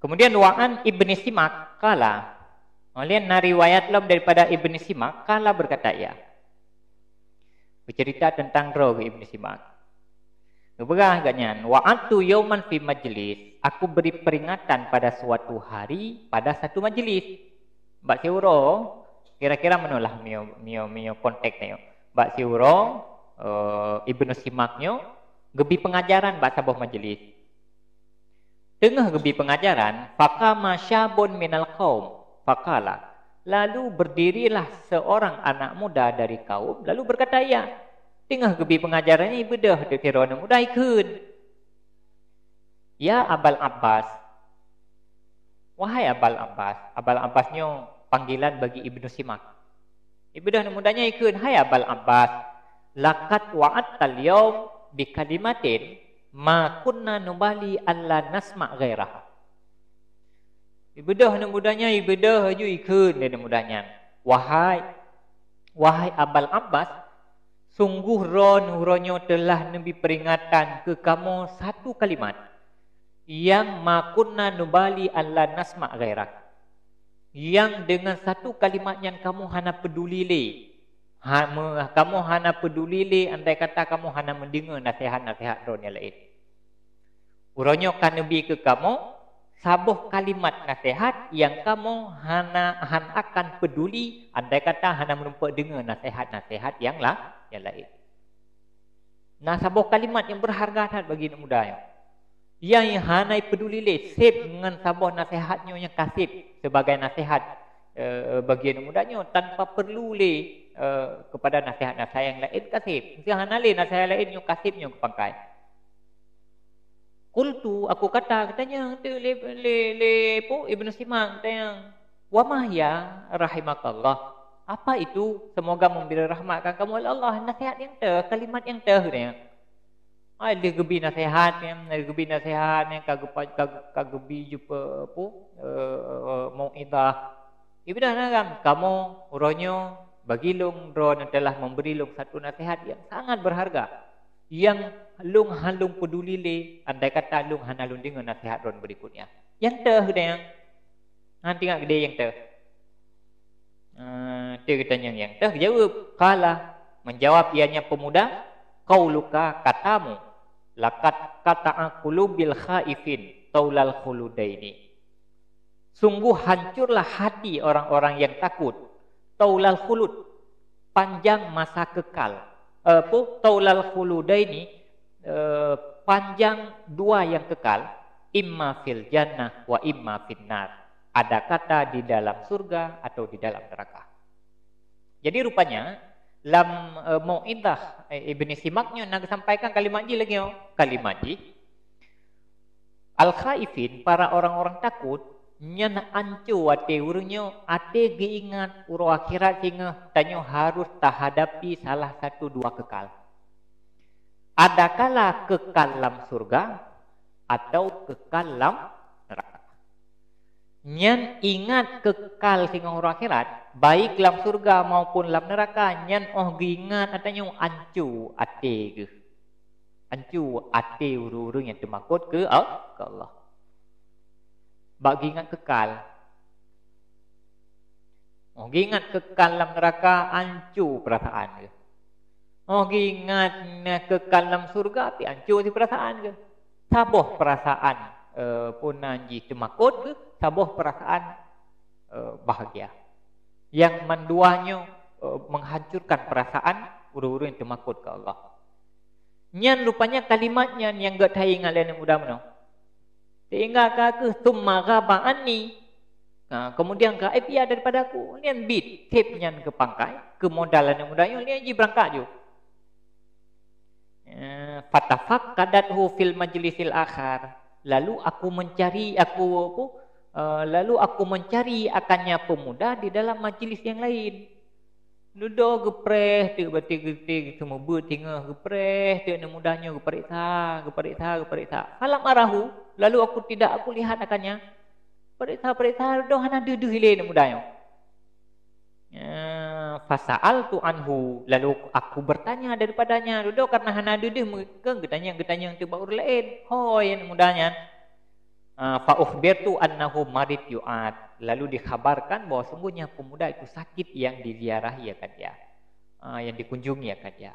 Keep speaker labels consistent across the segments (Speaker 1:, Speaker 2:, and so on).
Speaker 1: Kemudian wa'an Ibn Simak kala. Oleh riwayat lam daripada Ibn Simak kala berkata ia. Bercerita tentang roh Ibn Simak. Berah agaknya. Wa'atu yauman fi majlis. Aku beri peringatan pada suatu hari pada satu majlis. Bak siuro kira-kira menolah mio kontek nyo. Bak siuro Ibn Simaknyo gebi pengajaran bak sabuh majlis. Tengah gebi pengajaran, faqama syabun minal qaum, faqala. Lalu berdirilah seorang anak muda dari kaum, lalu berkata ia, tengah gebi pengajarannya ibadah de kirana muda ikut. Ya Abul Abbas. Wahai Abul Abbas, Abul Abbasnyo panggilan bagi Ibnu Simak. Ibadah mudanya ikut, hai Abul Abbas, laqad wa'atal yaum bi kalimatin ma kunna nubali alla nasma' ghairaha. Ibadah mudanya ibadah aju ikut dan mudanya. Wahai Abul Abbas, sungguh ronyo telah nabi peringatan ke kamu satu kalimat yang ma kunna nubali alla nasma' ghairaka. Yang dengan satu kalimat yang kamu hana peduli le. Kamu hana peduli le, andai kata kamu hana mendengar nasihat-nasihat ron yang lain. Uronyo kan nabi ke kamu sabuh kalimat nasihat yang kamu hana akan peduli andai kata hana menumpak dengar nasihat-nasihat yang lain. Nah, sabuh kalimat yang berharga bagi anak muda yang hana peduli le, sip dengan sabuh nasihatnya yang kasih sebagai nasihat bagi anak mudanya tanpa perlu le kepada nasihat-nasihat yang lain kasih. Mesti hana le nasihat lain yang kasihnya kepangkai. Qultu, aku katanya le Ibnu Simak katanya, wa mahya rahimakallah. Apa itu? Semoga memberi rahmat kamu oleh Allah. Nasihat yang kalimat yang katanya. Dia gebi nasihat yang kagebi jumpa mau'idah. Ibadah nakam kamu uronyo bagi lung ron telah memberi lung satu nasihat yang sangat berharga. Yang lung halung peduli le, andai kata lung hanalung dengan nasihat ron berikutnya. Yang yang nanti ngak gede yang dia katanya yang jawab kala menjawab ianya pemuda, qauluka katamu laqad qata'a qulubil khaifin taulal khuludaini. Sungguh hancurlah hati orang-orang yang takut. Taulal khulud, panjang masa kekal. Taulal khuludaini, panjang dua yang kekal. Imma fil jannah wa imma fin nar. Ada kata di dalam surga atau di dalam neraka. Jadi rupanya dalam mau'idah Ibn Simaknya nak sampaikan kalimat ji lagi kalimat ji al-khaifin, para orang-orang takut nyan ancu ate urunyo ate geingat uro akhirat sehingga tanyo harus tahadapi salah satu dua kekal. Adakala kekal dalam surga atau kekal dalam neraka. Nyan ingat kekal sehingga uro akhirat, baik dalam surga maupun dalam neraka, nyan geingat atanya ancu ate ke. Ancu ate uru-uru yang termakut ke Allah. Bagi ingat kekal. Ingat kekal dalam neraka, ancu perasaan ke. Ingat kekal dalam surga, tapi ancu si perasaan ke. Sabuh perasaan pun nanti termakut ke, sabuh perasaan bahagia. Yang menduanya menghancurkan perasaan uru-uru yang termakut ke Allah. Nyan rupanya kalimatnya yang gak tahu ingat lain mudah mana. Sehingga ke summa ghaba'ani. Kemudian gaib ia daripada aku. Nyan bit tip nyan ke pangkai, ke modalan yang mudahnya nyan ji berangkat ju. Fatafaqadathu fil majlisil akhar. Lalu aku mencari akannya pemuda di dalam majlis yang lain. Duduk gepreh, tiba-tiba semua bertinggal gepreh, tiba mudahnya geperiksa. Falam arahu, lalu aku lihat akannya. Periksa, doh hana duduh ile mudahnya. Fasa'altu anhu, lalu aku bertanya daripadanya. Duduk karena hana duduh, getanya yang tiba urut lain. Hoi yang mudahnya. Fa ukhbirtu annahu marid yu'ad. Lalu dikhabarkan bahwa sungguhnya pemuda itu sakit yang diziarahi akan dia. Yang dikunjungi akan dia.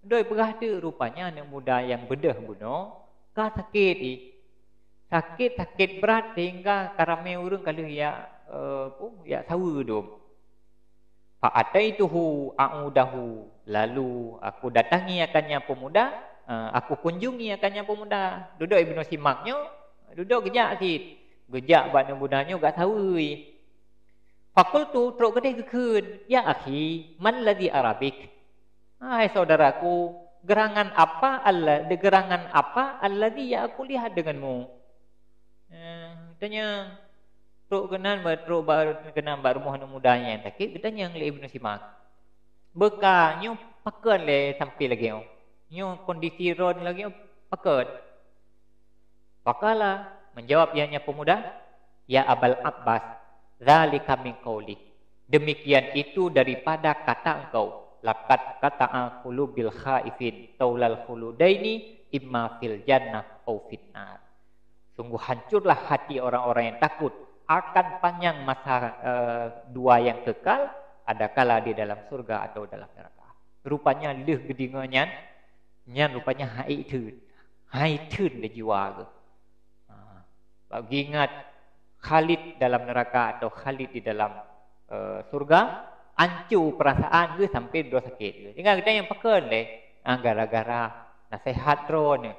Speaker 1: Doi berada rupanya anak muda yang bedah bunuh. Kah sakit sakit berat sehingga karamai urang kalau ya sawa dom. Fa ataituhu a'udahu. Lalu aku datangi akannya pemuda, aku kunjungi akannya pemuda. Duduk Ibnu Simaknya, duduk gejak sikit. Gejak bak mudanya gak tahu. Fakultu teruk kedai kekun. Ya akhi, man ladhi Arabik? Hai saudaraku, gerangan apa alladhi ya aku lihat denganmu? Tanya teruk kenan rumah anak mudanya yang sakit, tanya oleh Ibnu Simak. Bekanya pakai le sampai lagi nyo kondisi ron lagi pakai. Pakala menjawab ianya pemuda, ya Abul Abbas, zalika min qaulik. Demikian itu daripada kata engkau. Laqad qata'a qulubil khaifin taulal khuludaini imma fil jannah au finnar. Sungguh hancurlah hati orang-orang yang takut akan panjang masa dua yang kekal, adakala di dalam surga atau dalam neraka. Rupanya leh gedingannya nyan rupanya hai thun de jiwa ke. Bagi ingat Khalid dalam neraka atau Khalid di dalam surga, hancur perasaan ke sampai dosa sakit ke. Tinggal kita yang pekan deh, gara-gara nasihat drone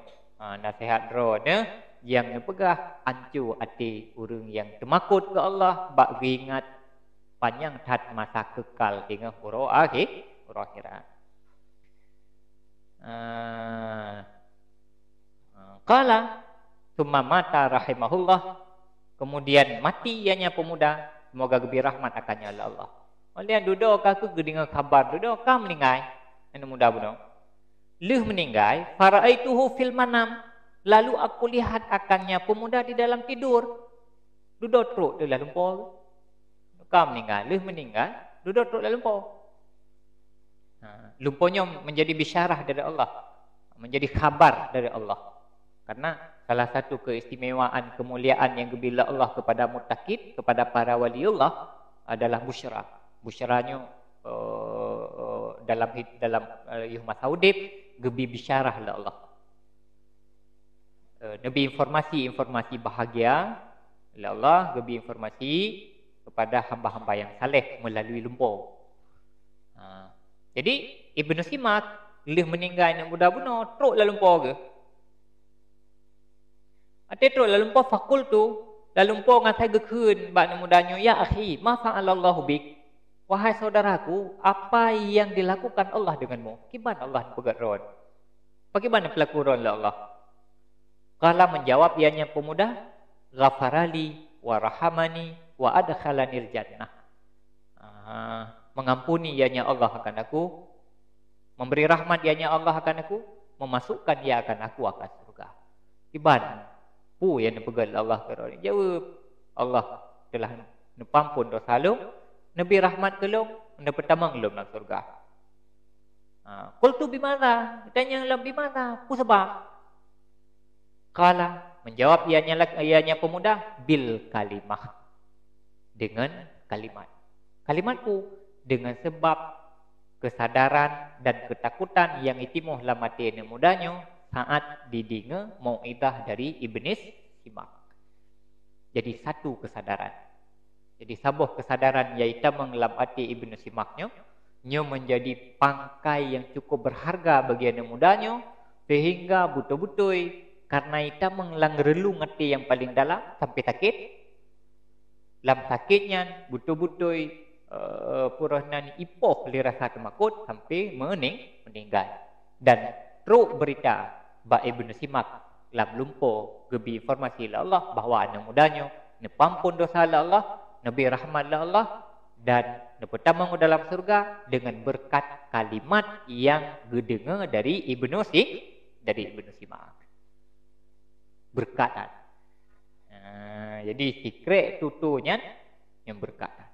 Speaker 1: yang pegah hancur hati orang yang termakut ke Allah, bagi ingat panjang tat masa kekal hingga huruf akhirat. Qala summa mata rahimahullah. Kemudian mati ianya pemuda, semoga gebir rahmat akannya Allah. Oleh duduk aku dengar kabar duduk kam meninggal. Anak muda budak. Leh meninggal, faraaituhu fil manam. Lalu aku lihat akannya pemuda di dalam tidur. Duduk teruk di dalam lumpur. Kam meninggal, leh meninggal, duduk teruk dalam lumpur. Lumpurnya menjadi bisyarah dari Allah, menjadi khabar dari Allah. Karena salah satu keistimewaan kemuliaan yang gebila Allah kepada muttaqin, kepada para waliullah adalah busyra. Busyranya dalam yuhma saudib gebi bisyarah oleh Allah. Nabi informasi bahagia oleh Allah, gebi informasi kepada hamba-hamba yang saleh melalui lumpur. Jadi Ibnu Simak leh meninggal nak muda bunuh teruk dalam lumpur ke? Ate teruk dalam lumpur fakultu, dalam lumpur ngan saya gekun bak nak mudanya, ya akhi, ma fa'alallahu bik? Wahai saudaraku, apa yang dilakukan Allah denganmu? Kiban Allah pegat ron? Bagaimana pelakuan Allah? Kala menjawab ianya pemuda, ghafarali wa rahamani wa adkhalanil jannah. Mengampuni ianya Allah akan aku, memberi rahmat ianya Allah akan aku, memasukkan ia akan aku akan surga. Iban pu yang dipegal Allah kerana jawab Allah telah nepampun dosa lu, nabi rahmat ke lu, nepetamang lu nak surga. Qultu bimana? Tanya lu bimana? Pu sebab. Kala menjawab ianya pemuda, bil kalimah, dengan kalimat. Kalimatku dengan sebab kesadaran dan ketakutan yang itimuh dalam hati anak mudanya saat didengar mau'idah dari Ibnu Simak. Jadi satu kesadaran. Jadi sabuh kesadaran iaitu dalam hati Ibnu Simaknya, nya menjadi pangkai yang cukup berharga bagi anak mudanya, sehingga betul-betul karena itu menglang relung hati yang paling dalam sampai sakit. Dalam sakitnya betul-betul purahnan ipoh li rasa termakut sampai meninggal. Dan teruk berita bak Ibnu Simak dalam lumpur gebi informasi la Allah bahawa anak mudanya nepampun dosa la Allah, nabi rahmat la Allah, dan nepetamang dalam surga dengan berkat kalimat yang gedengar dari Ibnu Simak. Berkatan. Jadi secret tutunya yang berkatan.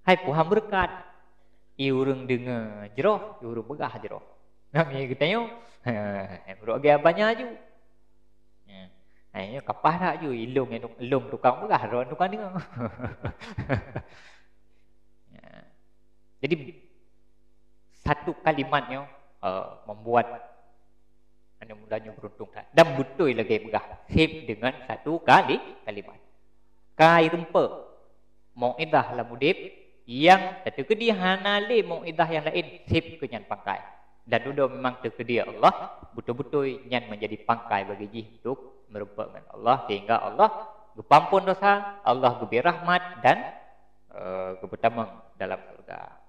Speaker 1: Hai puham berkat, iurang dengar jeroh, iurang begah jeroh. Namanya kita yo, berdoa banyak aju. Hanya kapah tak je ilung tukang berah ron tukang dengar. Ya. Jadi satu kalimatnya membuat anda mulanya beruntung tak. Dan betul lagi berah. Sip dengan satu kalimat. Kai rumpa. Mau'idah la mudib yang terkedia hanale mau'idah yang lain sip kenyan pangkai. Dan dua memang terkedia Allah betul-betul yang menjadi pangkai bagi jih untuk merupakan Allah sehingga Allah gepampun dosa, Allah gebir rahmat dan kebertamang dalam surga.